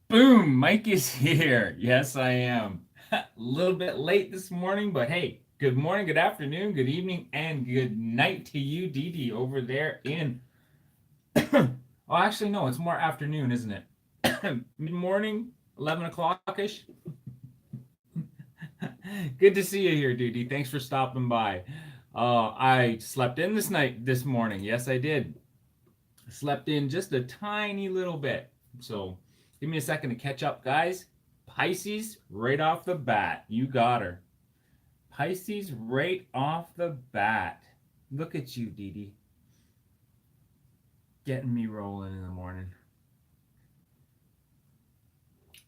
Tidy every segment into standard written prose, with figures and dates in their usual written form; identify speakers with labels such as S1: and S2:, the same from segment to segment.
S1: Boom, Mike is here. Yes, I am. A little bit late this morning, but hey, good morning, good afternoon, good evening, and good night to you, Dee Dee, over there in. Oh, actually, no, it's more afternoon, isn't it? Mid morning, 11 o'clock ish. Good to see you here, Dee Dee. Thanks for stopping by. I slept in this morning. Yes, I did. Slept in just a tiny little bit. So give me a second to catch up, guys. Pisces, right off the bat. You got her. Pisces, right off the bat. Look at you, Dee Dee. Getting me rolling in the morning.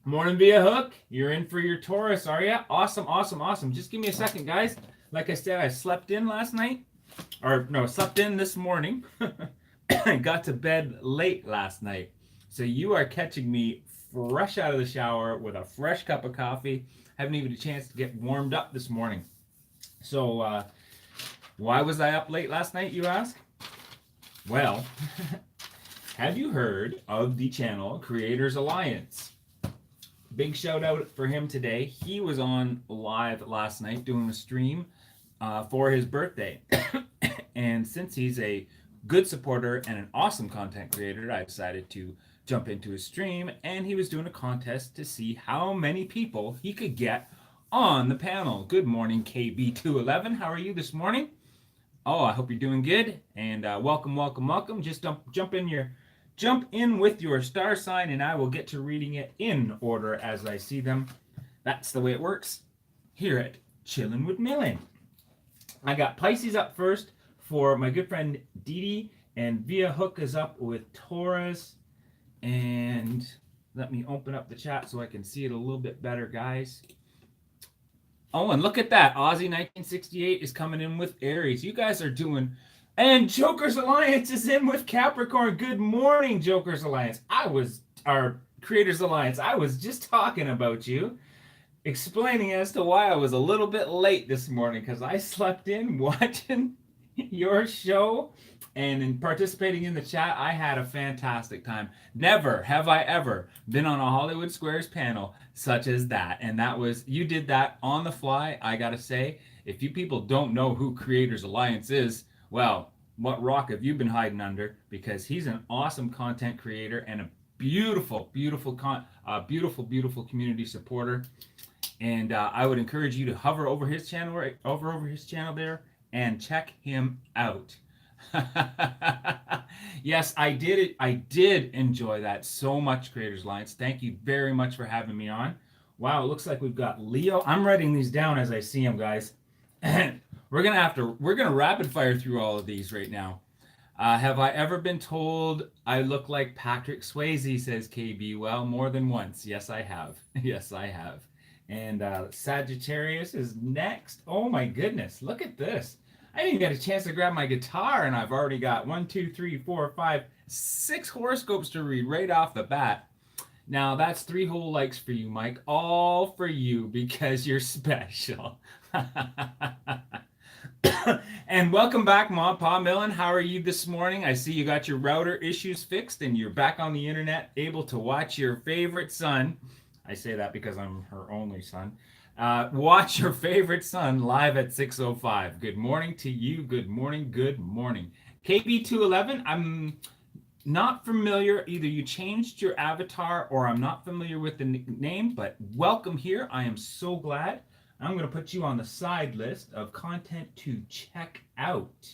S1: Morning via hook. You're in for your Taurus, are ya? Awesome, awesome, awesome. Just give me a second, guys. Like I said, I slept in last night. Or, no, slept in this morning. Got to bed late last night. So you are catching me fresh out of the shower with a fresh cup of coffee. Haven't even a chance to get warmed up this morning. So, why was I up late last night, you ask? Well, have you heard of the channel Creators Alliance? Big shout out for him today. He was on live last night doing a stream for his birthday. And since he's a good supporter and an awesome content creator, I decided to jump into his stream, and he was doing a contest to see how many people he could get on the panel. Good morning, KB211. How are you this morning? Oh, I hope you're doing good, and welcome, welcome, welcome. Just jump in with your star sign, and I will get to reading it in order as I see them. That's the way it works here at Chillin' with Millen. I got Pisces up first for my good friend Dee Dee, and Via Hook is up with Taurus. And let me open up the chat so I can see it a little bit better, guys. Oh, and look at that. Aussie 1968 is coming in with Aries. You guys are doing... And Joker's Alliance is in with Capricorn. Good morning, Joker's Alliance. Our Creators Alliance, I was just talking about you, explaining as to why I was a little bit late this morning, because I slept in watching your show and in participating in the chat. I had a fantastic time. Never have I ever been on a Hollywood Squares panel such as that. And that was, you did that on the fly. I gotta say, if you people don't know who Creators Alliance is, well, what rock have you been hiding under? Because he's an awesome content creator and a beautiful, beautiful community supporter. And I would encourage you to hover over his channel there, and check him out. Yes, I did enjoy that so much, Creators Alliance. Thank you very much for having me on. Wow, it looks like we've got Leo. I'm writing these down as I see them, guys. We're gonna rapid fire through all of these right now. Have I ever been told I look like Patrick Swayze, says KB. Well, more than once. Yes, I have. Yes, I have. And Sagittarius is next. Oh my goodness, look at this. I didn't even get a chance to grab my guitar, and I've already got 1, 2, 3, 4, 5, 6 horoscopes to read right off the bat. Now, that's 3 whole likes for you, Mike. All for you, because you're special. And welcome back, Mom, Pa Millen. How are you this morning? I see you got your router issues fixed, and you're back on the internet, able to watch your favorite son. I say that because I'm her only son. Watch your favorite son live at 6:05. Good morning to you. Good morning. Good morning. KB211, I'm not familiar. Either you changed your avatar or I'm not familiar with the name, but welcome here. I am so glad. I'm going to put you on the side list of content to check out.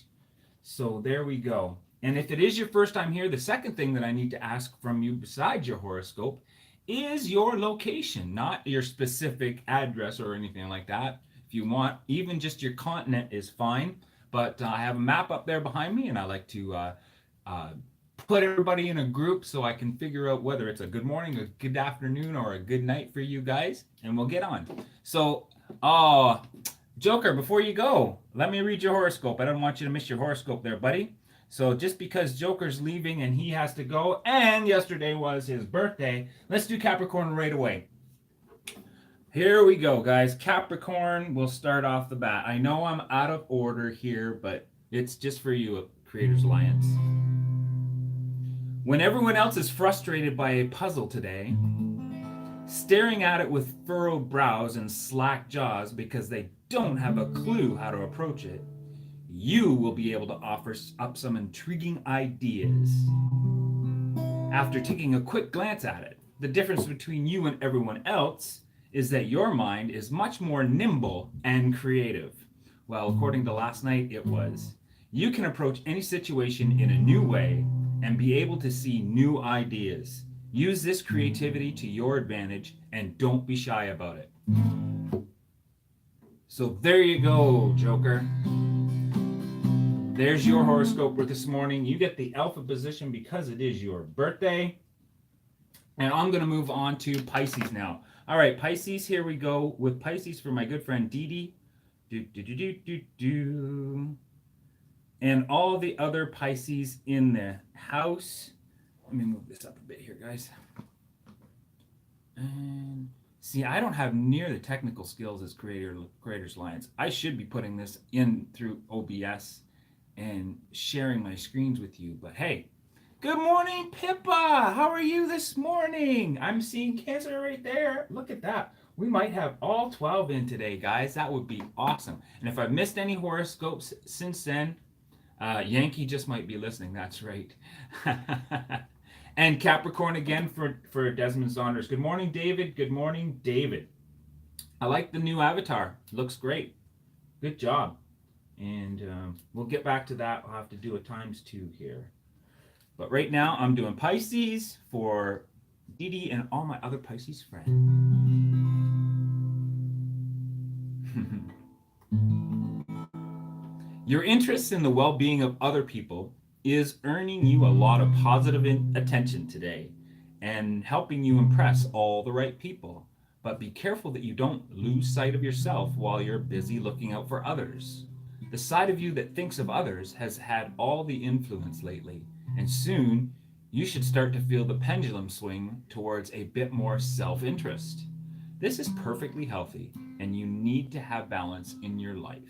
S1: So there we go. And if it is your first time here, the second thing that I need to ask from you besides your horoscope is your location, not your specific address or anything like that. If you want, even just your continent is fine. But I have a map up there behind me, and I like to put everybody in a group so I can figure out whether it's a good morning, a good afternoon, or a good night for you guys, and we'll get on. So, Joker, before you go, let me read your horoscope. I don't want you to miss your horoscope there, buddy. So just because Joker's leaving and he has to go, and yesterday was his birthday, let's do Capricorn right away. Here we go, guys. Capricorn will start off the bat. I know I'm out of order here, but it's just for you, Creators Alliance. When everyone else is frustrated by a puzzle today, staring at it with furrowed brows and slack jaws because they don't have a clue how to approach it, you will be able to offer up some intriguing ideas. After taking a quick glance at it, the difference between you and everyone else is that your mind is much more nimble and creative. Well, according to last night, it was. You can approach any situation in a new way and be able to see new ideas. Use this creativity to your advantage and don't be shy about it. So there you go, Joker. There's your horoscope for this morning. You get the alpha position because it is your birthday. And I'm going to move on to Pisces now. All right, Pisces, here we go with Pisces for my good friend Dee Dee. And all the other Pisces in the house. Let me move this up a bit here, guys. And see, I don't have near the technical skills as Creators Alliance. I should be putting this in through OBS and sharing my screens with you. But hey, good morning, Pippa. How are you this morning? I'm seeing Cancer right there. Look at that. We might have all 12 in today, guys. That would be awesome. And if I've missed any horoscopes since then, Yankee just might be listening. That's right. And Capricorn again for Desmond Saunders. Good morning, David. Good morning, David. I like the new avatar. Looks great. Good job. And we'll get back to that. I'll have to do a ×2 here. But right now, I'm doing Pisces for Dee Dee and all my other Pisces friends. Your interest in the well-being of other people is earning you a lot of positive attention today and helping you impress all the right people. But be careful that you don't lose sight of yourself while you're busy looking out for others. The side of you that thinks of others has had all the influence lately, and soon you should start to feel the pendulum swing towards a bit more self-interest. This is perfectly healthy, and you need to have balance in your life.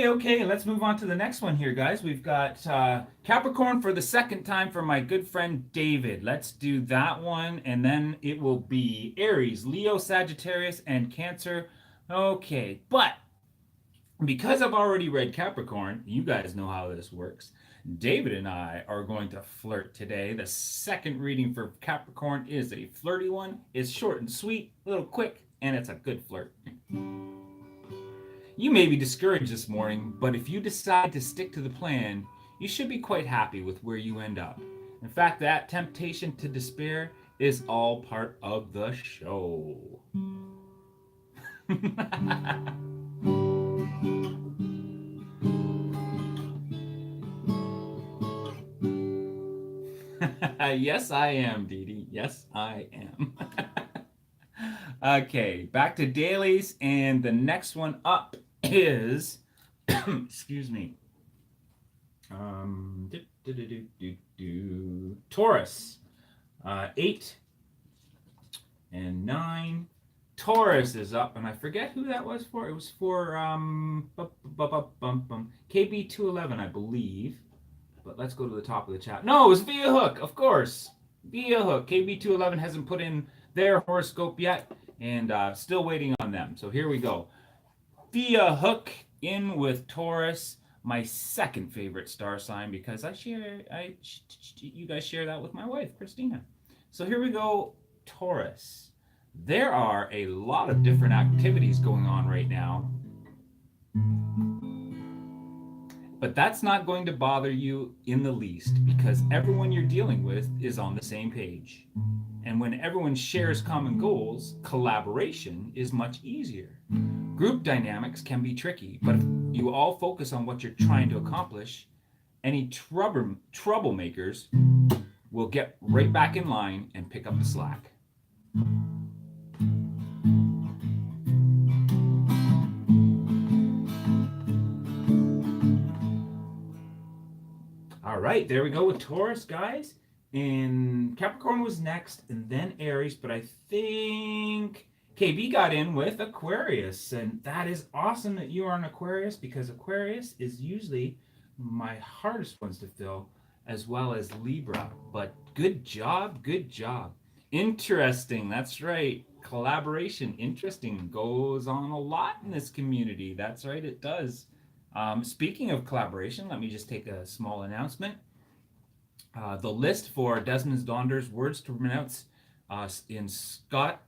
S1: Okay, let's move on to the next one here, guys. We've got Capricorn for the second time for my good friend David. Let's do that one, and then it will be Aries, Leo, Sagittarius, and Cancer. Okay, but because I've already read Capricorn, you guys know how this works. David and I are going to flirt today. The second reading for Capricorn is a flirty one. It's short and sweet, a little quick, and it's a good flirt. You may be discouraged this morning, but if you decide to stick to the plan, you should be quite happy with where you end up. In fact, that temptation to despair is all part of the show. Yes, I am, Dee Dee. Yes, I am. Okay, back to dailies, and the next one up is, excuse me, Taurus, 8 and 9. Taurus is up, and I forget who that was for. It was for KB211, I believe. But let's go to the top of the chat. No, it was Via Hook, of course. Via Hook. KB211 hasn't put in their horoscope yet, and still waiting on them. So here we go. Via Hook in with Taurus, my second favorite star sign, because you guys share that with my wife, Christina. So here we go, Taurus. There are a lot of different activities going on right now, but that's not going to bother you in the least, because everyone you're dealing with is on the same page. And when everyone shares common goals, collaboration is much easier. Group dynamics can be tricky, but if you all focus on what you're trying to accomplish, any troublemakers will get right back in line and pick up the slack. All right, there we go with Taurus, guys. And Capricorn was next, and then Aries. But I think KB got in with Aquarius, and that is awesome that you are an Aquarius, because Aquarius is usually my hardest ones to fill, as well as Libra. But good job, good job. Interesting, that's right. Collaboration, interesting, goes on a lot in this community. That's right, it does. Speaking of collaboration, let me just take a small announcement. The list for Desmond Donder's words to pronounce in Scott.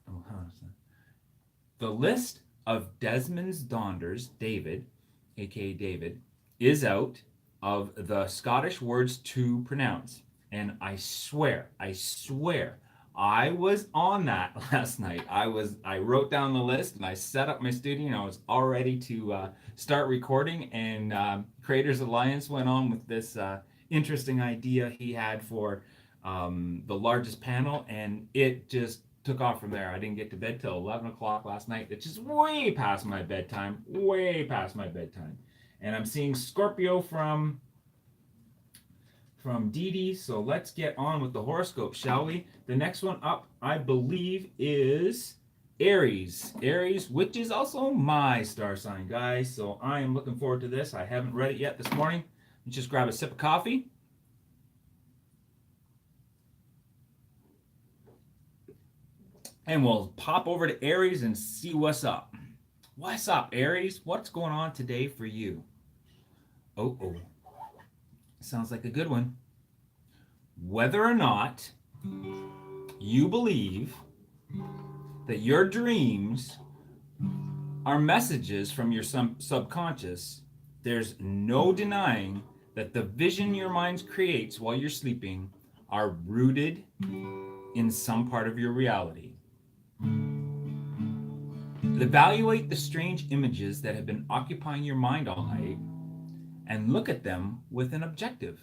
S1: The list of Desmond Donder's, David, aka David, is out of the Scottish words to pronounce. And I swear, I was on that last night. I wrote down the list and I set up my studio and I was all ready to start recording. And Creators Alliance went on with this interesting idea he had for the largest panel, and it just took off from there. I didn't get to bed till 11 o'clock last night. It's just way past my bedtime, And I'm seeing Scorpio from Dee Dee, so let's get on with the horoscope, shall we? The next one up, I believe, is Aries. Aries, which is also my star sign, guys. So I am looking forward to this. I haven't read it yet this morning. Let's just grab a sip of coffee. And we'll pop over to Aries and see what's up. What's up, Aries? What's going on today for you? Oh. Sounds like a good one. Whether or not you believe that your dreams are messages from your subconscious, there's no denying that the vision your mind creates while you're sleeping are rooted in some part of your reality. Evaluate the strange images that have been occupying your mind all night and look at them with an objective.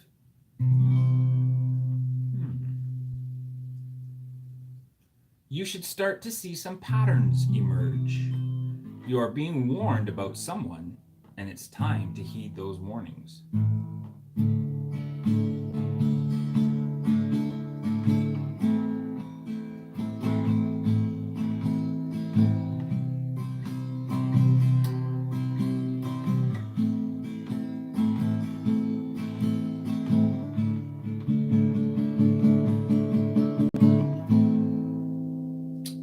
S1: You should start to see some patterns emerge. You are being warned about someone, and it's time to heed those warnings.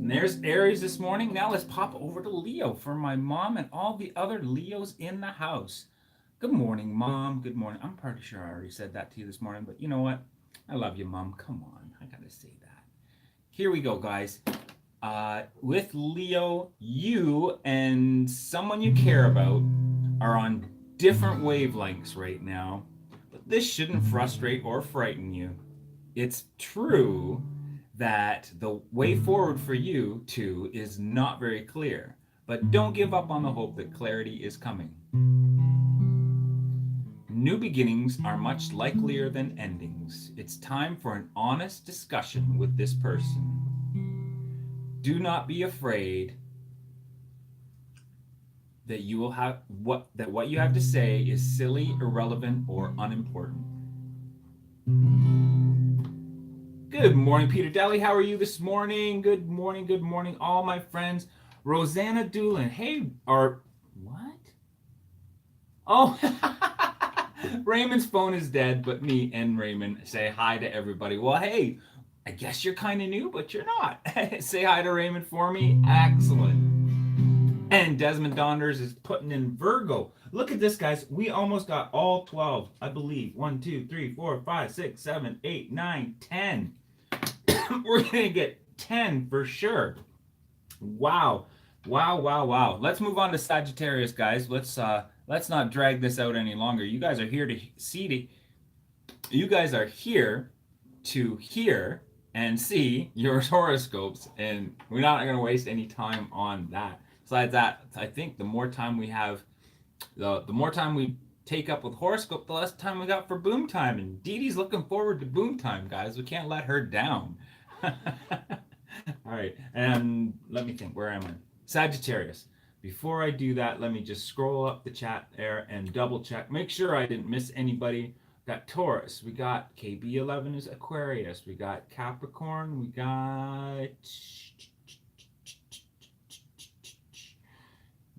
S1: There's Aries this morning. Now let's pop over to Leo for my mom and all the other Leos in the house. Good morning, Mom. Good morning. I'm pretty sure I already said that to you this morning, but you know what? I love you, Mom. Come on. I gotta say that. Here we go, guys. With Leo, you and someone you care about are on different wavelengths right now, but this shouldn't frustrate or frighten you. It's true that the way forward for you two is not very clear, but don't give up on the hope that clarity is coming. New beginnings are much likelier than endings. It's time for an honest discussion with this person. Do not be afraid that what you have to say is silly, irrelevant, or unimportant. Good morning, Peter Daly. How are you this morning? Good morning, all my friends. Rosanna Doolin. Hey, what? Oh, Raymond's phone is dead, but me and Raymond say hi to everybody. Well, hey, I guess you're kind of new, but you're not. Say hi to Raymond for me. Excellent. And Desmond Donders is putting in Virgo. Look at this, guys. We almost got all 12, I believe. 1, 2, 3, 4, 5, 6, 7, 8, 9, 10. We're going to get 10 for sure. Wow. Let's move on to Sagittarius, guys. Let's not drag this out any longer. You guys are here to hear and see your horoscopes, and we're not going to waste any time on that. Besides that, I think the more time we have, the more time we take up with horoscope, the less time we got for boom time. And Dee Dee's looking forward to boom time, guys. We can't let her down. All right, and let me think. Where am I? Sagittarius. Before I do that, let me just scroll up the chat there and double check. Make sure I didn't miss anybody. got Taurus, we got KB11 is Aquarius, we got Capricorn, we got...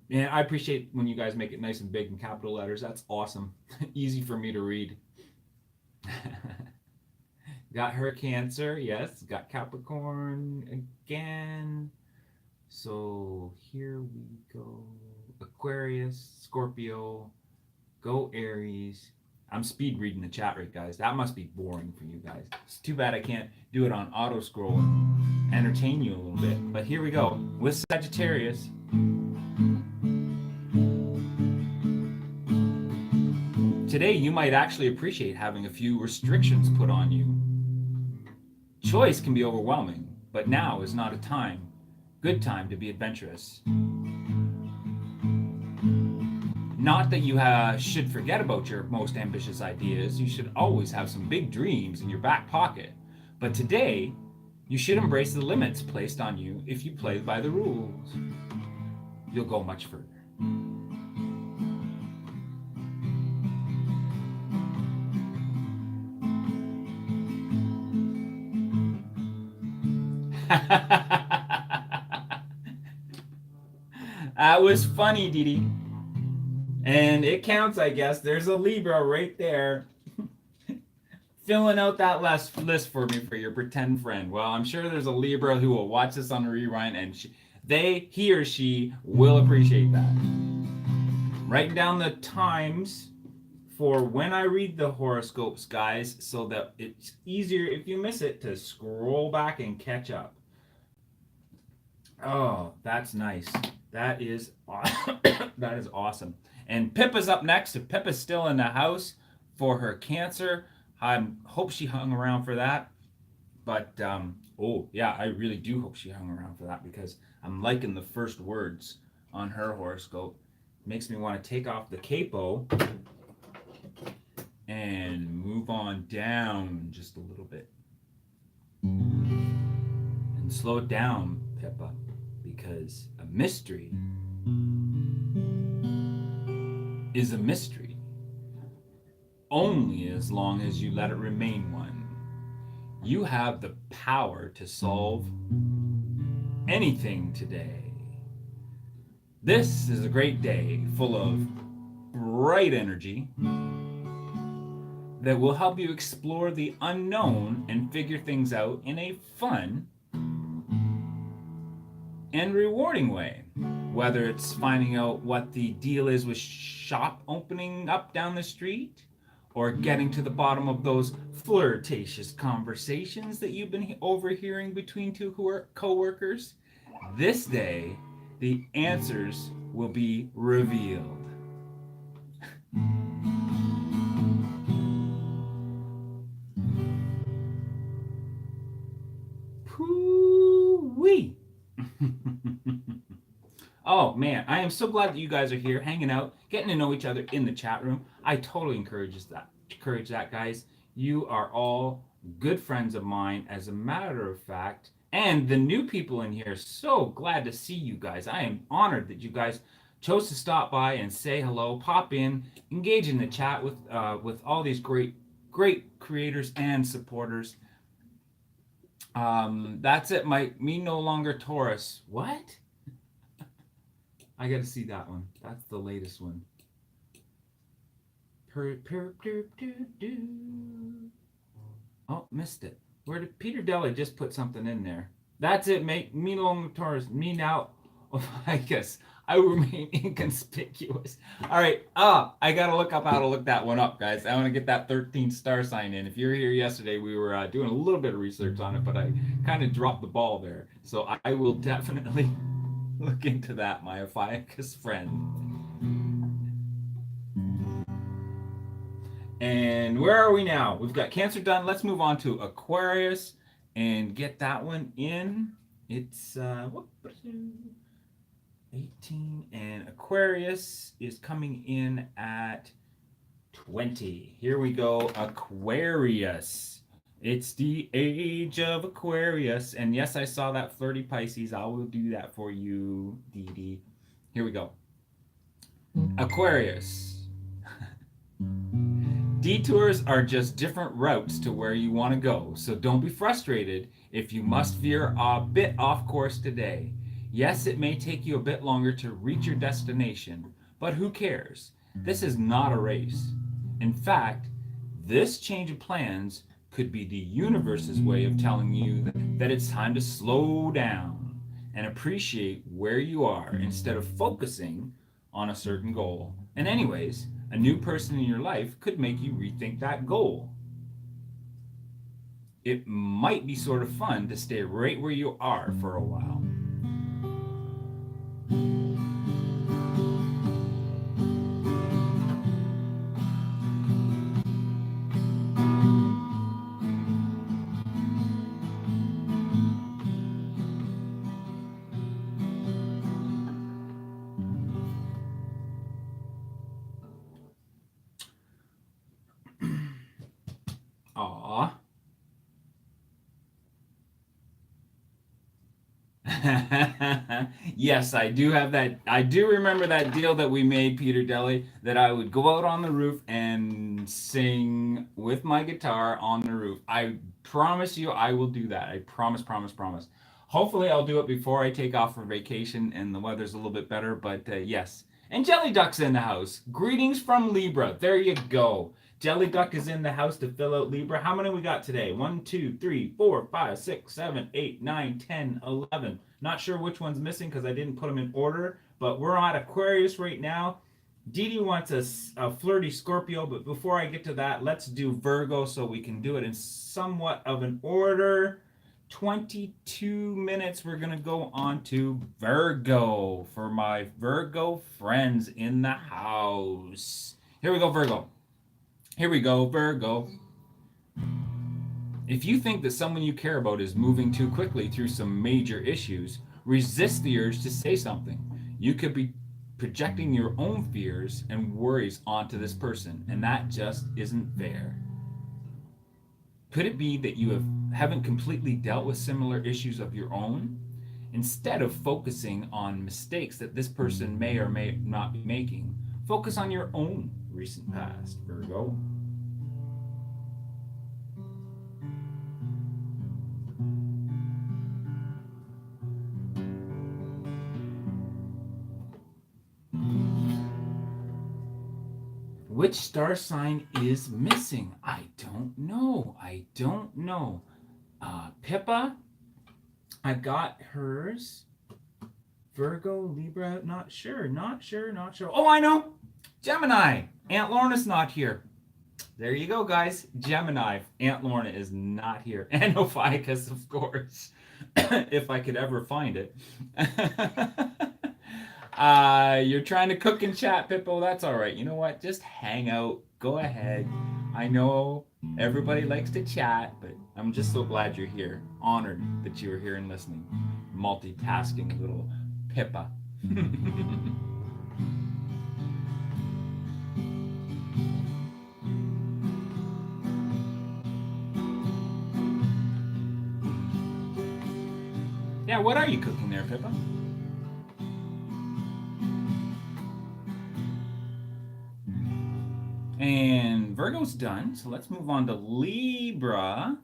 S1: And I appreciate when you guys make it nice and big in capital letters. That's awesome. Easy for me to read. Got her Cancer, yes. Got Capricorn again. So here we go. Aquarius, Scorpio, go Aries. I'm speed reading the chat right, guys. That must be boring for you guys. It's too bad I can't do it on auto scroll and entertain you a little bit. But here we go with Sagittarius. Today, you might actually appreciate having a few restrictions put on you. Choice can be overwhelming, but now is not a good time to be adventurous. Not that you should forget about your most ambitious ideas. You should always have some big dreams in your back pocket. But today, you should embrace the limits placed on you if you play by the rules. You'll go much further. That was funny, Dee. And it counts, I guess. There's a Libra right there filling out that list for me for your pretend friend. Well, I'm sure there's a Libra who will watch this on a rewind, and he or she will appreciate that. Writing down the times for when I read the horoscopes, guys, so that it's easier if you miss it to scroll back and catch up. Oh, that's nice. That is awesome. That is awesome. And Pippa's up next. If Pippa's still in the house for her Cancer, I hope she hung around for that. But, oh, yeah, I really do hope she hung around for that because I'm liking the first words on her horoscope. It makes me want to take off the capo and move on down just a little bit. And slow it down, Pippa, because a mystery is a mystery only as long as you let it remain one. You have the power to solve anything today. This is a great day full of bright energy that will help you explore the unknown and figure things out in a fun and rewarding way. Whether it's finding out what the deal is with shop opening up down the street, or getting to the bottom of those flirtatious conversations that you've been overhearing between two co-workers, this day, the answers will be revealed. Poo-wee! Oh man, I am so glad that you guys are here, hanging out, getting to know each other in the chat room. I totally encourage that, guys. You are all good friends of mine, as a matter of fact. And the new people in here, so glad to see you guys. I am honored that you guys chose to stop by and say hello, pop in, engage in the chat with all these great creators and supporters. That's it. Me no longer Taurus. What? I gotta see that one. That's the latest one. Oh, missed it. Where did Peter Deli just put something in there? That's it, mate. Me no longer Taurus. Me now. Oh, I guess I remain inconspicuous. All right. I gotta look up how to look that one up, guys. I want to get that 13 star sign in. If you were here yesterday, we were doing a little bit of research on it, but I kind of dropped the ball there. So I will definitely look into that, my Ophiuchus friend. And where are we now? We've got Cancer done. Let's move on to Aquarius and get that one in. It's 18, and Aquarius is coming in at 20. Here we go, Aquarius. It's the age of Aquarius. And yes, I saw that flirty Pisces. I will do that for you, Dee Dee. Here we go. Aquarius. Detours are just different routes to where you want to go, so don't be frustrated if you must veer a bit off course today. Yes, it may take you a bit longer to reach your destination, but who cares? This is not a race. In fact, this change of plans could be the universe's way of telling you that it's time to slow down and appreciate where you are instead of focusing on a certain goal. And, anyways, a new person in your life could make you rethink that goal. It might be sort of fun to stay right where you are for a while. Aw. Yes, I do have that. I do remember that deal that we made, Peter Deli, that I would go out on the roof and sing with my guitar on the roof. I promise you I will do that. I promise, promise, promise. Hopefully I'll do it before I take off for vacation and the weather's a little bit better, but yes. And Jelly Duck's in the house. Greetings from Libra. There you go. Jelly Duck is in the house to fill out Libra. How many we got today? 1, 2, 3, 4, 5, 6, 7, 8, 9, 10, 11. Not sure which one's missing because I didn't put them in order, but we're on Aquarius right now. Dee Dee wants a flirty Scorpio, but before I get to that, let's do Virgo so we can do it in somewhat of an order. 22 minutes, we're going to go on to Virgo for my Virgo friends in the house. Here we go, Virgo. Here we go, Virgo. If you think that someone you care about is moving too quickly through some major issues, resist the urge to say something. You could be projecting your own fears and worries onto this person, and that just isn't fair. Could it be that you haven't completely dealt with similar issues of your own? Instead of focusing on mistakes that this person may or may not be making, focus on your own recent past, Virgo. Which star sign is missing? I don't know. Pippa, I got hers. Virgo, Libra, not sure. Oh, I know. Gemini. Aunt Lorna's not here. There you go, guys. Gemini. Aunt Lorna is not here. And Ophiuchus, of course. If I could ever find it. You're trying to cook and chat, Pippo. That's all right. You know what? Just hang out. Go ahead. I know everybody likes to chat, but I'm just so glad you're here. Honored that you were here and listening. Multitasking little Pippa. Yeah, what are you cooking there, Pippa? And Virgo's done, so let's move on to Libra.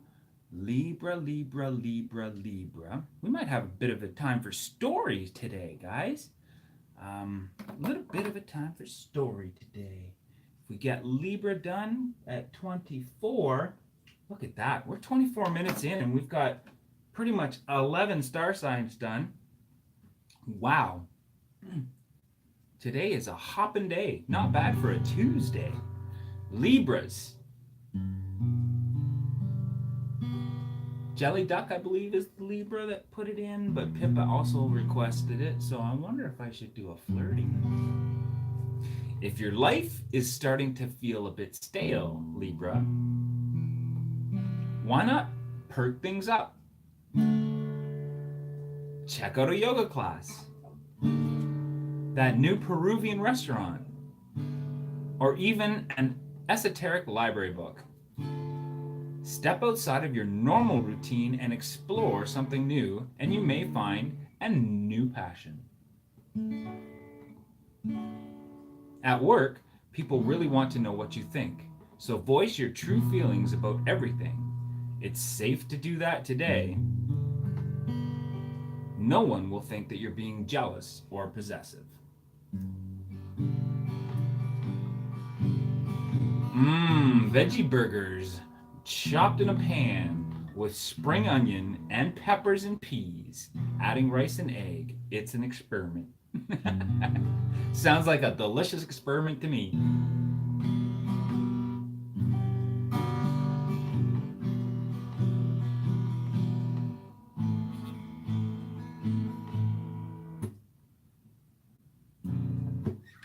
S1: Libra. We might have a bit of a time for stories today, guys. A little bit of a time for story today. If we get Libra done at 24, look at that. We're 24 minutes in and we've got pretty much 11 star signs done. Wow. Today is a hopping day. Not bad for a Tuesday. Libras. Jelly Duck, I believe, is the Libra that put it in, but Pippa also requested it, so I wonder if I should do a flirty. If your life is starting to feel a bit stale, Libra, why not perk things up? Check out a yoga class, that new Peruvian restaurant, or even an esoteric library book. Step outside of your normal routine and explore something new, and you may find a new passion. At work, people really want to know what you think. So voice your true feelings about everything. It's safe to do that today. No one will think that you're being jealous or possessive. Veggie burgers chopped in a pan with spring onion and peppers and peas, adding rice and egg. It's an experiment. Sounds like a delicious experiment to me.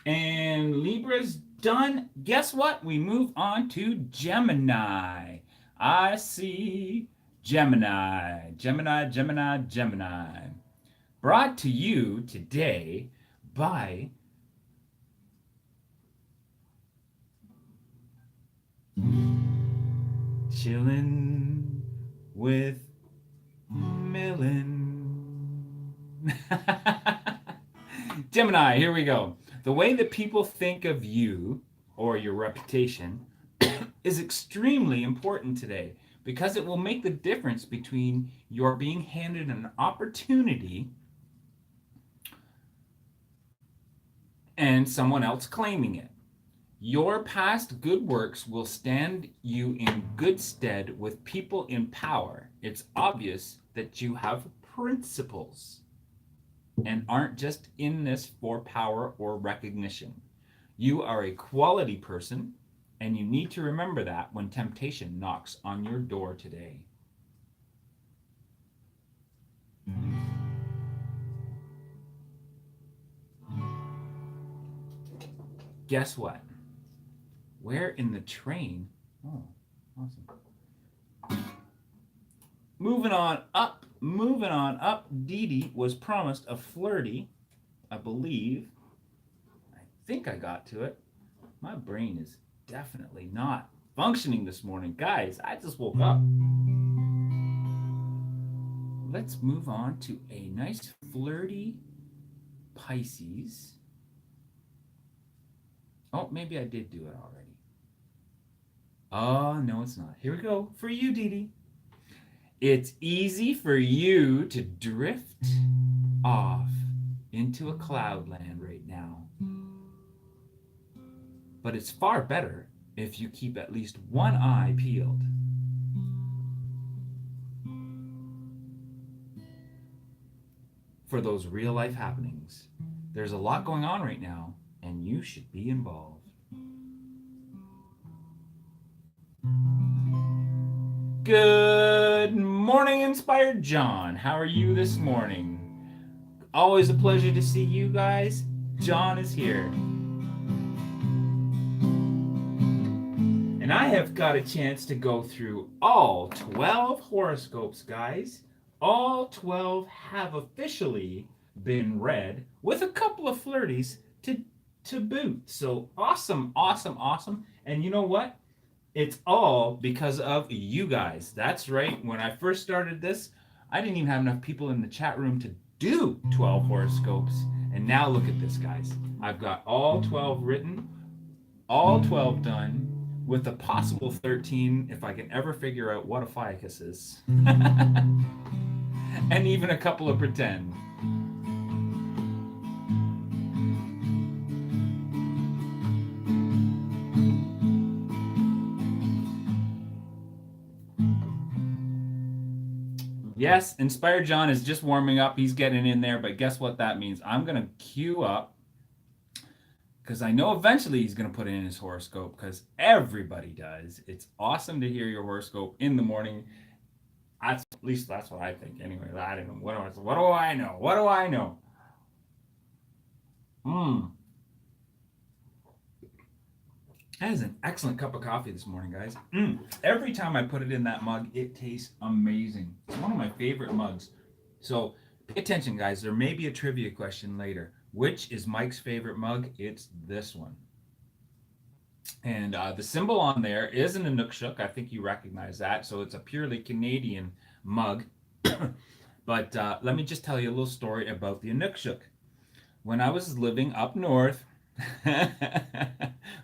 S1: And Libra's done. Guess what? We move on to Gemini. I see Gemini. Gemini, Gemini, Gemini. Brought to you today by Chillin' with Millen. Gemini, here we go. The way that people think of you or your reputation is extremely important today because it will make the difference between your being handed an opportunity and someone else claiming it. Your past good works will stand you in good stead with people in power. It's obvious that you have principles and aren't just in this for power or recognition. You are a quality person, and you need to remember that when temptation knocks on your door today. Guess what? Where in the train? Oh, awesome. Moving on up. Dee Dee was promised a flirty, I believe. I think I got to it. My brain is definitely not functioning this morning. Guys, I just woke up. Let's move on to a nice flirty Pisces. Oh, maybe I did do it already. Oh, no, it's not. Here we go. For you, Dee Dee. It's easy for you to drift off into a cloudland right now. But it's far better if you keep at least one eye peeled. For those real life happenings. There's a lot going on right now, and you should be involved. Good morning, Inspired John. How are you this morning? Always a pleasure to see you guys. John is here. And I have got a chance to go through all 12 horoscopes, guys. All 12 have officially been read with a couple of flirties to boot. So awesome. And you know what? It's all because of you guys. That's right. When I first started this, I didn't even have enough people in the chat room to do 12 horoscopes. And now look at this, guys. I've got all 12 written, all 12 done, with a possible 13 if I can ever figure out what a ficus is. And even a couple of pretend. Yes, Inspired John is just warming up. He's getting in there, but guess what that means? I'm going to queue up because I know eventually he's going to put in his horoscope because everybody does. It's awesome to hear your horoscope in the morning. At least that's what I think. Anyway, I don't know. What do I know? What do I know? That is an excellent cup of coffee this morning, guys. Every time I put it in that mug, it tastes amazing. It's one of my favorite mugs. So pay attention, guys. There may be a trivia question later. Which is Mike's favorite mug? It's this one. And the symbol on there is an Inukshuk. I think you recognize that. So it's a purely Canadian mug. But let me just tell you a little story about the Inukshuk. When I was living up north,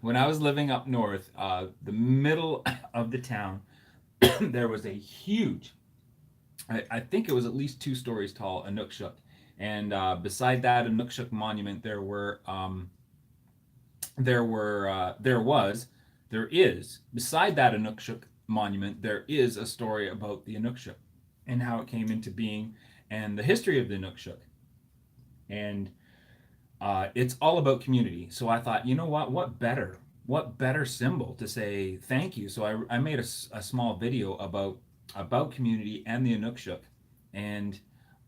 S1: When I was living up north, the middle of the town, there was a huge, I think it was at least 2 stories tall, Inukshuk. And beside that Inukshuk monument, there is, beside that Inukshuk monument, there is a story about the Inukshuk and how it came into being and the history of the Inukshuk. And it's all about community. So I thought, you know what? What better symbol to say thank you? So I made a small video about community and the Inukshuk, and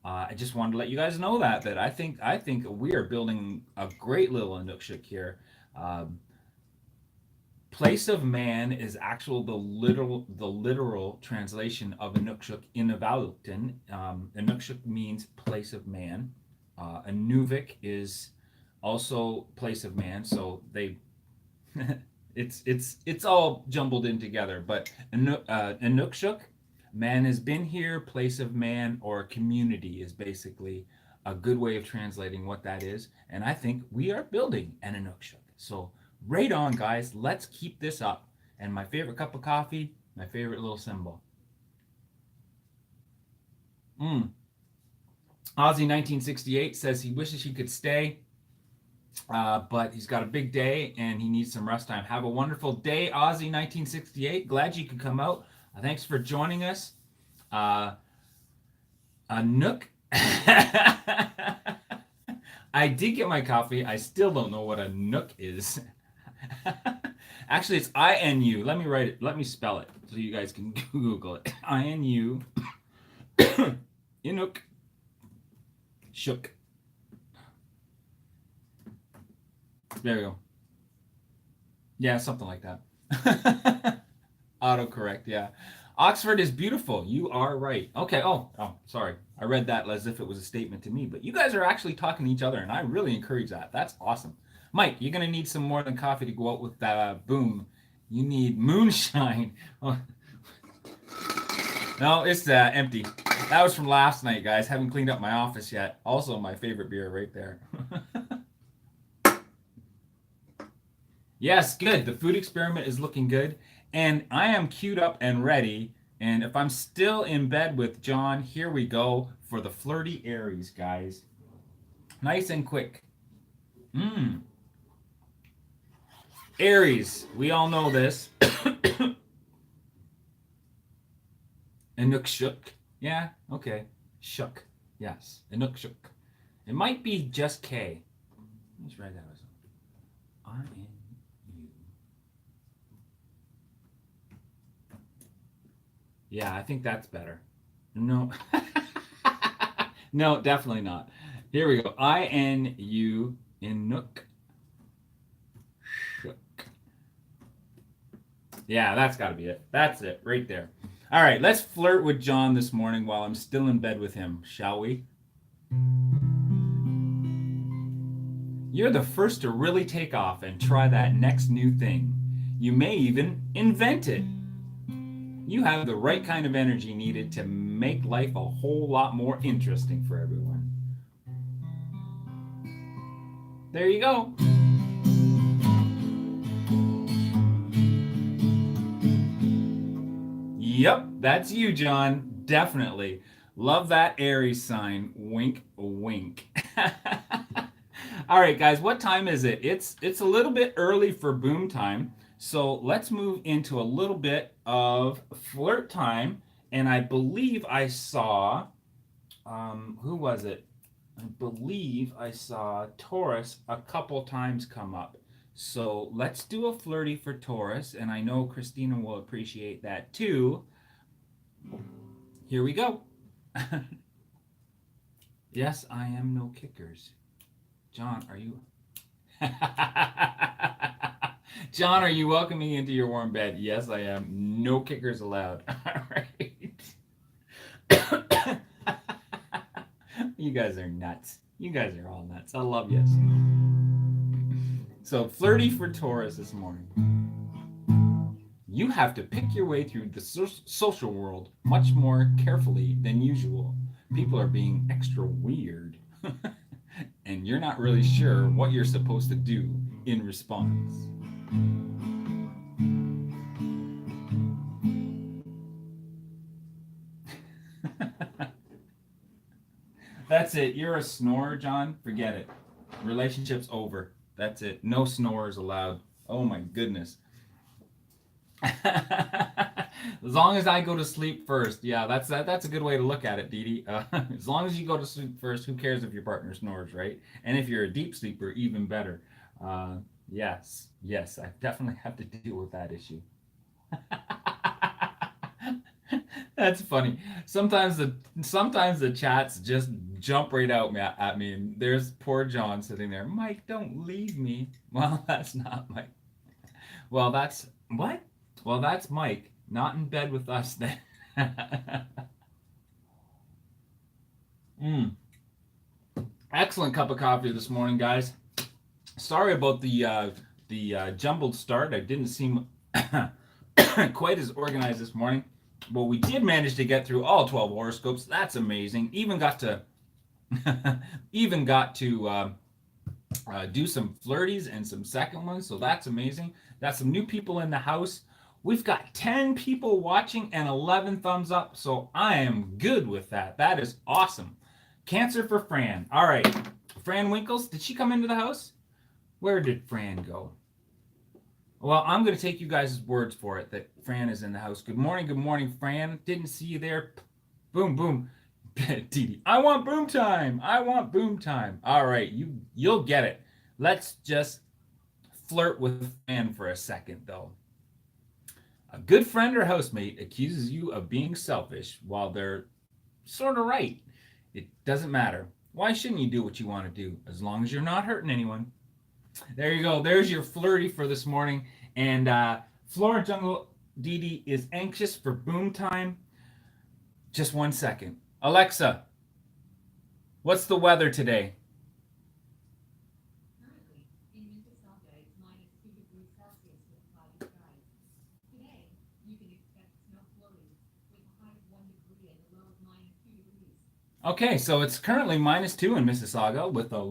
S1: I just wanted to let you guys know that I think we are building a great little Inukshuk here. Um, Place of man is actual the literal translation of Inukshuk in Inuvialuktun. Inukshuk means place of man. Inuvik is also place of man. So they it's all jumbled in together. But Inukshuk, man has been here. Place of man or community is basically a good way of translating what that is. And I think we are building an Inukshuk. So right on, guys. Let's keep this up. And my favorite cup of coffee, my favorite little symbol. Ozzy 1968 says he wishes he could stay, but he's got a big day and he needs some rest time. Have a wonderful day, Ozzy 1968. Glad you could come out. Thanks for joining us. A Nook. I did get my coffee. I still don't know what a Nook is. Actually, it's INU. Let me write it. Let me spell it so you guys can Google it. INU. Inuk. Shook. There we go. Yeah, something like that. Autocorrect, yeah. Oxford is beautiful. You are right. Okay. Oh, sorry. I read that as if it was a statement to me, but you guys are actually talking to each other, and I really encourage that. That's awesome. Mike, you're going to need some more than coffee to go out with that boom. You need moonshine. Oh. No, it's empty. That was from last night, guys. Haven't cleaned up my office yet. Also, my favorite beer right there. Yes, good. The food experiment is looking good. And I am queued up and ready. And if I'm still in bed with John, here we go for the flirty Aries, guys. Nice and quick. Aries, we all know this. Inukshuk. Yeah, okay. Shuk. Yes. Inukshuk. It might be just K. Let's write that as INU. Yeah, I think that's better. No. No, definitely not. Here we go. INU Inuk. Yeah, that's got to be it. That's it, right there. All right, let's flirt with John this morning while I'm still in bed with him, shall we? You're the first to really take off and try that next new thing. You may even invent it. You have the right kind of energy needed to make life a whole lot more interesting for everyone. There you go. Yep, that's you, John. Definitely. Love that Aries sign. Wink, wink. All right, guys, what time is it? It's a little bit early for boom time. So let's move into a little bit of flirt time. And I believe I saw, who was it? I believe I saw Taurus a couple times come up. So let's do a flirty for Taurus. And I know Christina will appreciate that too. Here we go. Yes, I am no kickers. John, are you? John, are you welcoming me into your warm bed? Yes, I am. No kickers allowed. All right. You guys are nuts. You guys are all nuts. I love you. So, flirty for Taurus this morning. You have to pick your way through the social world much more carefully than usual. People are being extra weird. And you're not really sure what you're supposed to do in response. That's it. You're a snorer, John. Forget it. Relationship's over. That's it. No snorers allowed. Oh my goodness. As long as I go to sleep first. Yeah, that's a good way to look at it, Dee Dee. As long as you go to sleep first, who cares if your partner snores, right? And if you're a deep sleeper, even better. Yes, I definitely have to deal with that issue. That's funny. Sometimes the chats just jump right out at me, and there's poor John sitting there. Mike, don't leave me. Well, that's not Mike. Well, that's what? Well, that's Mike, not in bed with us then. Excellent cup of coffee this morning, guys. Sorry about the jumbled start. I didn't seem quite as organized this morning. But we did manage to get through all 12 horoscopes. That's amazing. Even got to do some flirties and some second ones. So that's amazing. Got some new people in the house. We've got 10 people watching and 11 thumbs up. So I am good with that. That is awesome. Cancer for Fran. All right. Fran Winkles, did she come into the house? Where did Fran go? Well, I'm going to take you guys' words for it that Fran is in the house. Good morning, Fran. Didn't see you there. Boom, boom. Dee Dee, I want boom time. All right, you'll get it. Let's just flirt with Fran for a second, though. A good friend or housemate accuses you of being selfish while they're sort of right. It doesn't matter. Why shouldn't you do what you want to do as long as you're not hurting anyone? There you go. There's your flirty for this morning. And Flora Jungle Dee Dee is anxious for boom time. Just 1 second. Alexa, what's the weather today?
S2: Currently, in Mississauga, it's -2 degrees Celsius with cloudy skies. Today, you can expect snow flurries with a high of 1 degree and a low of -2 degrees.
S1: Okay, so it's currently -2 in Mississauga with a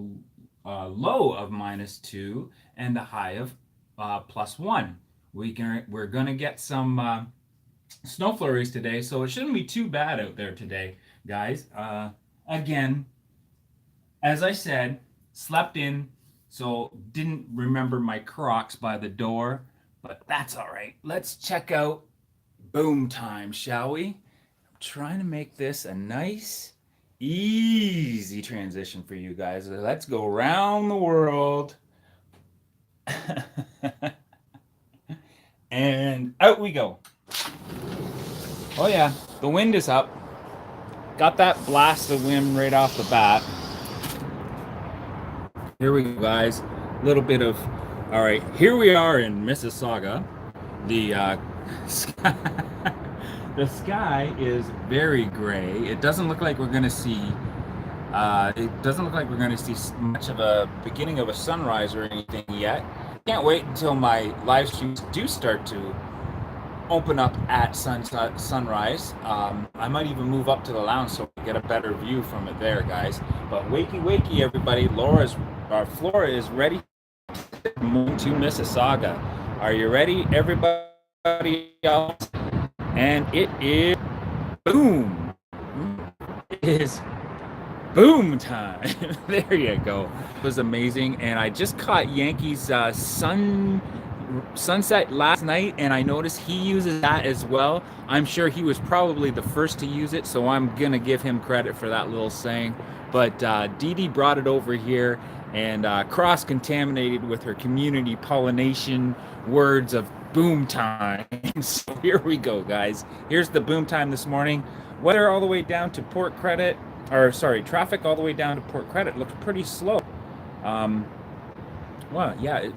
S1: low of -2 and a high of +1. We're gonna get some snow flurries today, so it shouldn't be too bad out there today, guys. Again, as I said, slept in, so didn't remember my Crocs by the door, but that's all right. Let's check out boom time, shall we? I'm trying to make this a nice, easy transition for you guys. Let's go around the world. And out we go. Oh yeah, the wind is up. Got that blast of wind right off the bat. Here we go, guys. A little bit of, all right, here we are in Mississauga. The the sky is very gray. It doesn't look like we're gonna see much of a beginning of a sunrise or anything yet. Can't wait until my live streams do start to open up at sunrise. I might even move up to the lounge so we get a better view from it there, guys. But wakey, everybody. Flora is ready to move to Mississauga. Are you ready, everybody else? And it is boom. It is boom time. There you go. It was amazing. And I just caught Yankees sunset last night, and I noticed he uses that as well. I'm sure he was probably the first to use it, so I'm going to give him credit for that little saying. But Dee Dee brought it over here and cross-contaminated with her community pollination words of boom time. So here we go, guys. Here's the boom time this morning. Weather all the way down to traffic all the way down to Port Credit looks pretty slow. Well, yeah,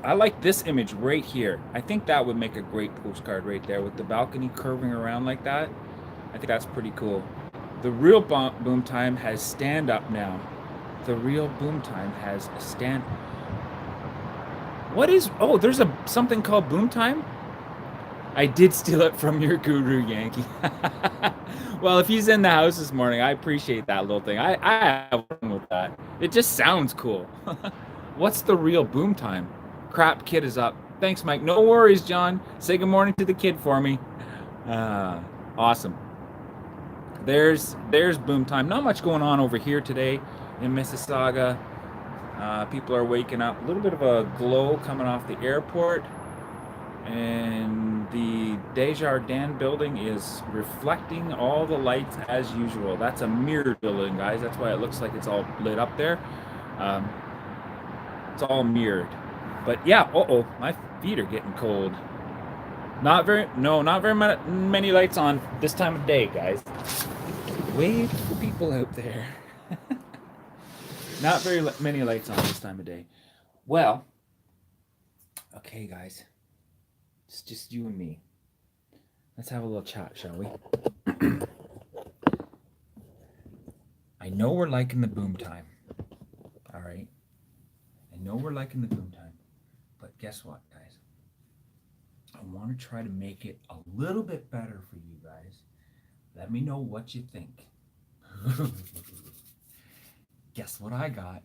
S1: I like this image right here. I think that would make a great postcard right there with the balcony curving around like that. I think that's pretty cool. The real boom time has stand up now. The real boom time has a stand. What is, oh, there's something called boom time? I did steal it from your guru, Yankee. Well, if he's in the house this morning, I appreciate that little thing. I have fun with that. It just sounds cool. What's the real boom time? Crap, kid is up. Thanks, Mike. No worries, John. Say good morning to the kid for me. Awesome. There's boom time. Not much going on over here today in Mississauga. People are waking up. A little bit of a glow coming off the airport. And the Desjardins building is reflecting all the lights as usual. That's a mirrored building, guys. That's why it looks like it's all lit up there. It's all mirrored. But yeah, my feet are getting cold. Not very many lights on this time of day, guys. Wait for people out there. Not very many lights on this time of day. Well, okay, guys. It's just you and me. Let's have a little chat, shall we? I know we're liking the boom time. All right? I know we're liking the boom time. But guess what, guys? I want to try to make it a little bit better for you guys. Let me know what you think. Guess what I got?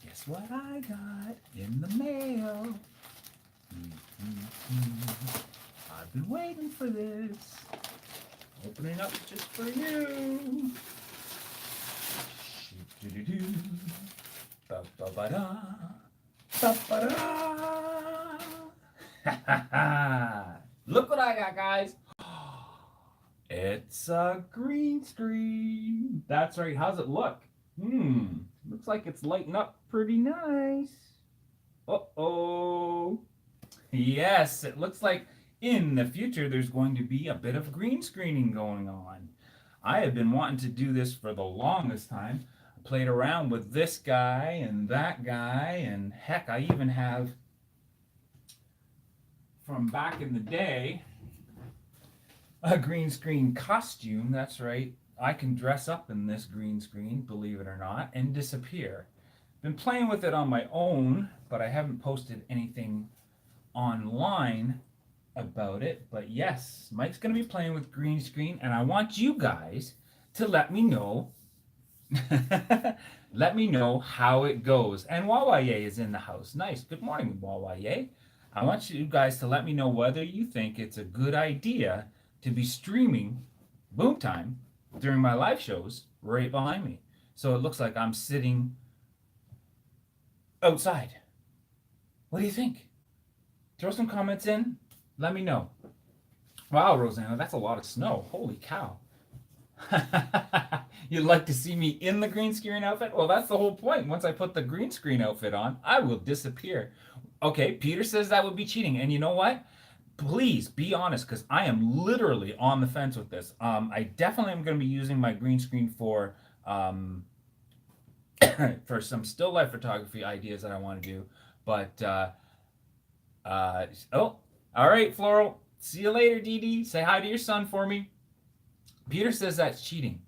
S1: Guess what I got in the mail? I've been waiting for this. Opening up just for you. Ba-ba-ba-da. Ba-ba-da. Look what I got, guys. It's a green screen. That's right. How's it look? Looks like it's lighting up pretty nice. Uh-oh. Yes, it looks like in the future there's going to be a bit of green screening going on. I have been wanting to do this for the longest time. I played around with this guy and that guy, and heck, I even have, from back in the day, a green screen costume. That's right. I can dress up in this green screen, believe it or not, and disappear. Been playing with it on my own, but I haven't posted anything online about it. But yes, Mike's going to be playing with green screen, and I want you guys to let me know let me know how it goes. And Wawaye is in the house. Nice. Good morning, Wawaye. I want you guys to let me know whether you think it's a good idea to be streaming Boom Time during my live shows right behind me. So it looks like I'm sitting outside. What do you think? Throw some comments in. Let me know. Wow, Rosanna, that's a lot of snow. Holy cow. You'd like to see me in the green screen outfit? Well, that's the whole point. Once I put the green screen outfit on, I will disappear. Okay, Peter says that would be cheating. And you know what? Please be honest, because I am literally on the fence with this. I definitely am going to be using my green screen for for some still life photography ideas that I want to do. But all right, Floral. See you later, Dee Dee. Say hi to your son for me. Peter says that's cheating.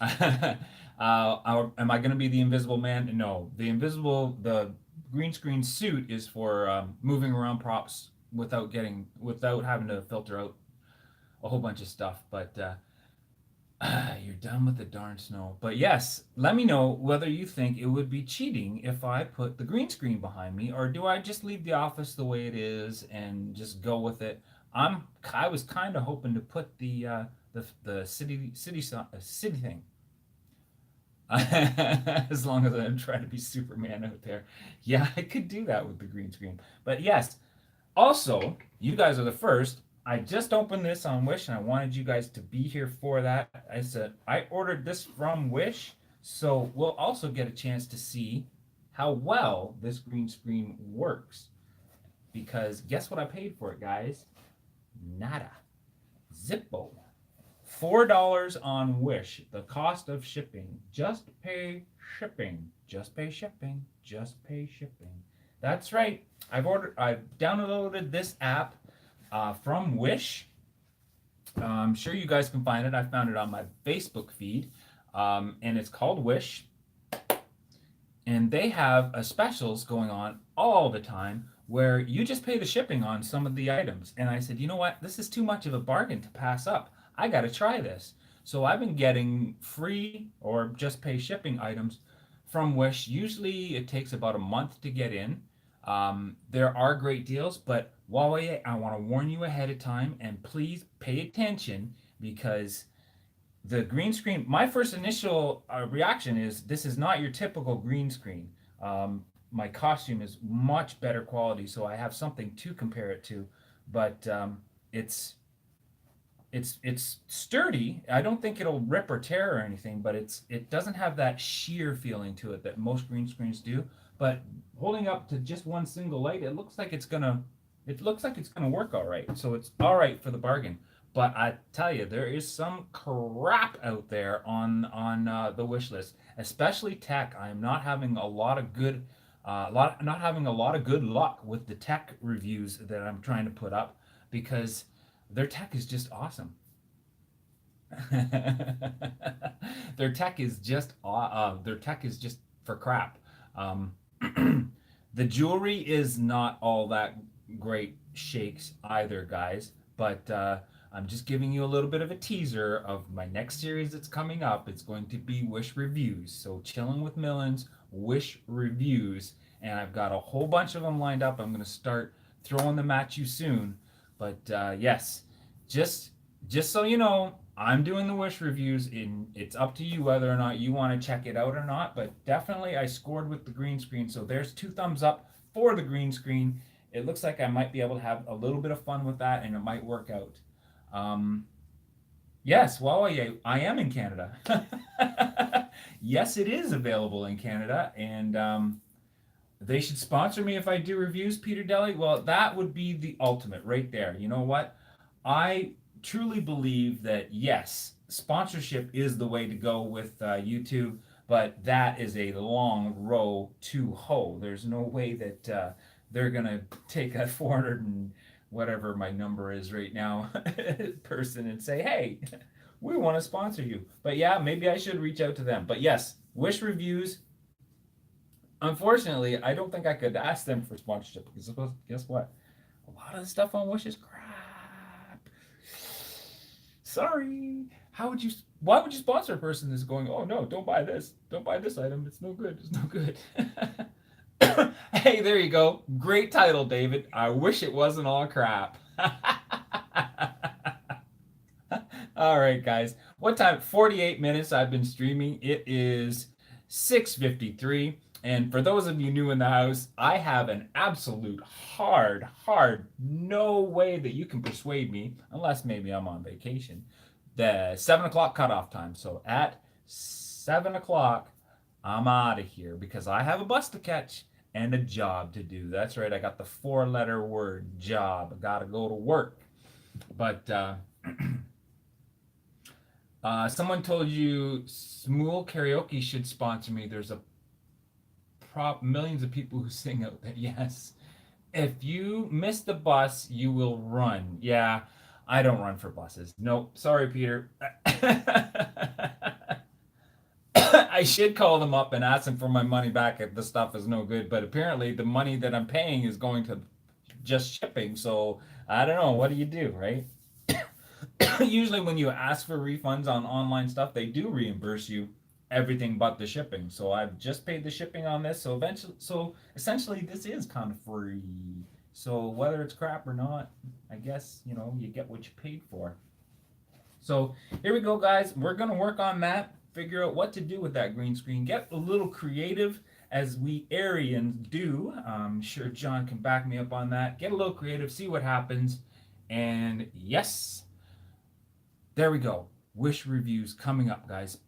S1: Am I going to be the invisible man? No. The green screen suit is for moving around props without having to filter out a whole bunch of stuff. But you're done with the darn snow. But yes, let me know whether you think it would be cheating if I put the green screen behind me, or do I just leave the office the way it is and just go with it? I was kind of hoping to put the city thing. As long as I'm trying to be Superman out there. Yeah, I could do that with the green screen. But yes, also, you guys are the first. I just opened this on Wish, and I wanted you guys to be here for that. I said I ordered this from Wish, so we'll also get a chance to see how well this green screen works. Because guess what I paid for it, guys? Nada. Zippo. $4 on Wish. The cost of shipping. Just pay shipping. Just pay shipping. Just pay shipping. That's right. I've downloaded this app from Wish. I'm sure you guys can find it. I found it on my Facebook feed. And it's called Wish. and they have specials going on all the time where you just pay the shipping on some of the items. And I said, you know what? This is too much of a bargain to pass up. I got to try this. So I've been getting free or just pay shipping items from Wish. Usually it takes about a month to get in. There are great deals, but Huawei, I want to warn you ahead of time, and please pay attention because the green screen, my first initial reaction is this is not your typical green screen. My costume is much better quality, so I have something to compare it to, but it's it's sturdy. I don't think it'll rip or tear or anything, but it doesn't have that sheer feeling to it that most green screens do. But holding up to just one single light, it looks like it's gonna work all right. So it's all right for the bargain. But I tell you, there is some crap out there on the wish list, especially tech. I am not having a lot of good, not having a lot of good luck with the tech reviews that I'm trying to put up because their tech is just awesome. Their tech is just for crap. Um, the jewelry is not all that great shakes either, guys. But I'm just giving you a little bit of a teaser of my next series that's coming up. It's going to be Wish Reviews. So chilling with Millen's Wish Reviews, and I've got a whole bunch of them lined up. I'm going to start throwing them at you soon. But yes, just just so you know, I'm doing the Wish reviews. In it's up to you whether or not you want to check it out or not. But definitely, I scored with the green screen, so there's 2 thumbs up for the green screen. It looks like I might be able to have a little bit of fun with that, and it might work out. Um, yes, well, I am in Canada. Yes, it is available in Canada, and they should sponsor me if I do reviews, Peter Deli. Well, that would be the ultimate right there. You know what? I truly believe that yes, sponsorship is the way to go with YouTube, but that is a long row to hoe. There's no way that they're gonna take a 400 and whatever my number is right now person and say, hey, we want to sponsor you. But yeah, maybe I should reach out to them. But yes, Wish reviews. Unfortunately, I don't think I could ask them for sponsorship because guess what? A lot of the stuff on Wish is crap. Sorry. How would you? Why would you sponsor a person that's going? Oh no! Don't buy this. Don't buy this item. It's no good. It's no good. Hey, there you go. Great title, David. I wish it wasn't all crap. All right, guys. What time? 48 minutes I've been streaming. It is 6:53. And for those of you new in the house, I have an absolute hard, no way that you can persuade me, unless maybe I'm on vacation, the 7 o'clock cutoff time. So at 7 o'clock, I'm out of here because I have a bus to catch and a job to do. That's right. I got the 4-letter word job. I got to go to work. But someone told you Smool Karaoke should sponsor me. There's a millions of people who sing out there. Yes. If you miss the bus, you will run. Yeah, I don't run for buses. Nope. Sorry, Peter. I should call them up and ask them for my money back if the stuff is no good. But apparently, the money that I'm paying is going to just shipping. So I don't know. What do you do, right? Usually, when you ask for refunds on online stuff, they do reimburse you everything but the shipping. So I've just paid the shipping on this. So essentially, this is kind of free. So whether it's crap or not, I guess you get what you paid for. So here we go, guys. We're gonna work on that. Figure out what to do with that green screen. Get a little creative, as we Arians do. I'm sure John can back me up on that. Get a little creative. See what happens. And yes, there we go. Wish reviews coming up, guys.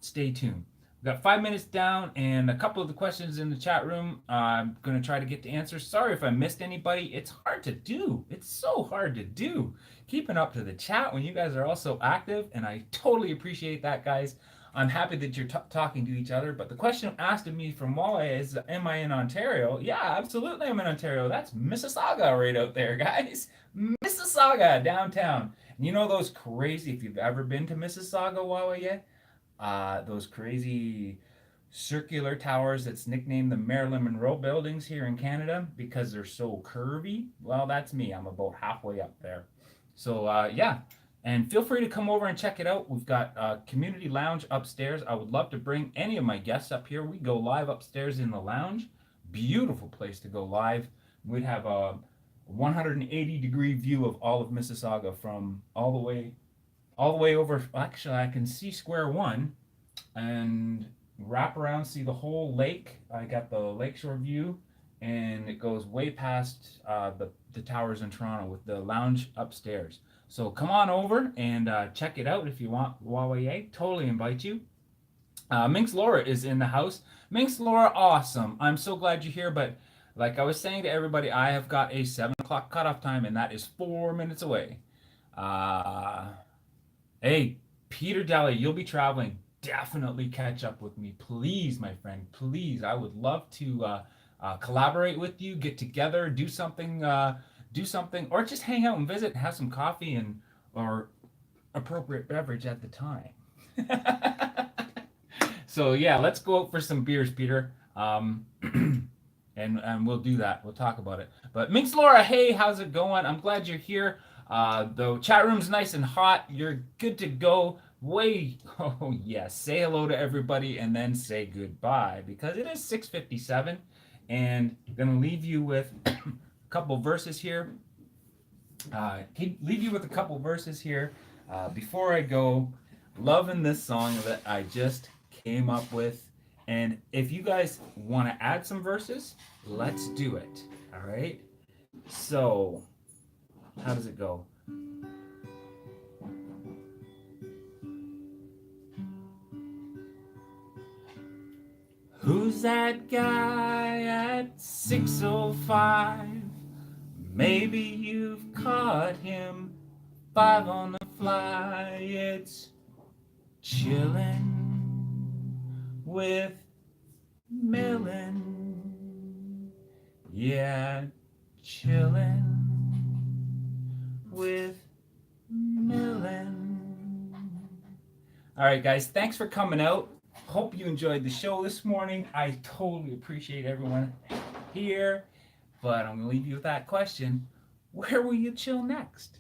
S1: Stay tuned. We've got 5 minutes down and a couple of the questions in the chat room. I'm going to try to get to answers. Sorry if I missed anybody. It's hard to do. It's so hard to do. Keeping up to the chat when you guys are all so active, and I totally appreciate that, guys. I'm happy that you're talking to each other. But the question asked of me from Wale is, am I in Ontario? Yeah, absolutely I'm in Ontario. That's Mississauga right out there, guys. Mississauga, downtown. And you know those crazy, if you've ever been to Mississauga, Wale, yet? Those crazy circular towers that's nicknamed the Marilyn Monroe buildings here in Canada because they're so curvy. Well, that's me. I'm about halfway up there. So yeah, and feel free to come over and check it out. We've got a community lounge upstairs. I would love to bring any of my guests up here. We go live upstairs in the lounge. Beautiful place to go live. We'd have a 180-degree view of all of Mississauga from all the way over. Actually, I can see Square One and wrap around, see the whole lake. I got the lakeshore view, and it goes way past the towers in Toronto with the lounge upstairs. So come on over and check it out if you want. Huawei, totally invite you. Minx Laura is in the house. Minx Laura, awesome. I'm so glad you're here, but like I was saying to everybody, I have got a 7 o'clock cutoff time, and that is 4 minutes away. Hey, Peter Daly, you'll be traveling. Definitely catch up with me, please, my friend. Please, I would love to collaborate with you, get together, do something, or just hang out and visit, have some coffee and or appropriate beverage at the time. So yeah, let's go out for some beers, Peter. And we'll do that. We'll talk about it. But Minx Laura, hey, how's it going? I'm glad you're here. The chat room's nice and hot. You're good to go. Oh yes, say hello to everybody and then say goodbye because it is 6:57, and I'm gonna leave you with a couple verses here. Before I go. Loving this song that I just came up with, and if you guys want to add some verses, let's do it. All right. So, how does it go? Who's that guy at 6:05? Maybe you've caught him 5 on the fly. It's chillin' with Millen. Yeah, chillin' with Millen. All right, guys, thanks for coming out. Hope you enjoyed the show this morning. I totally appreciate everyone here, but I'm gonna leave you with that question. Where will you chill next?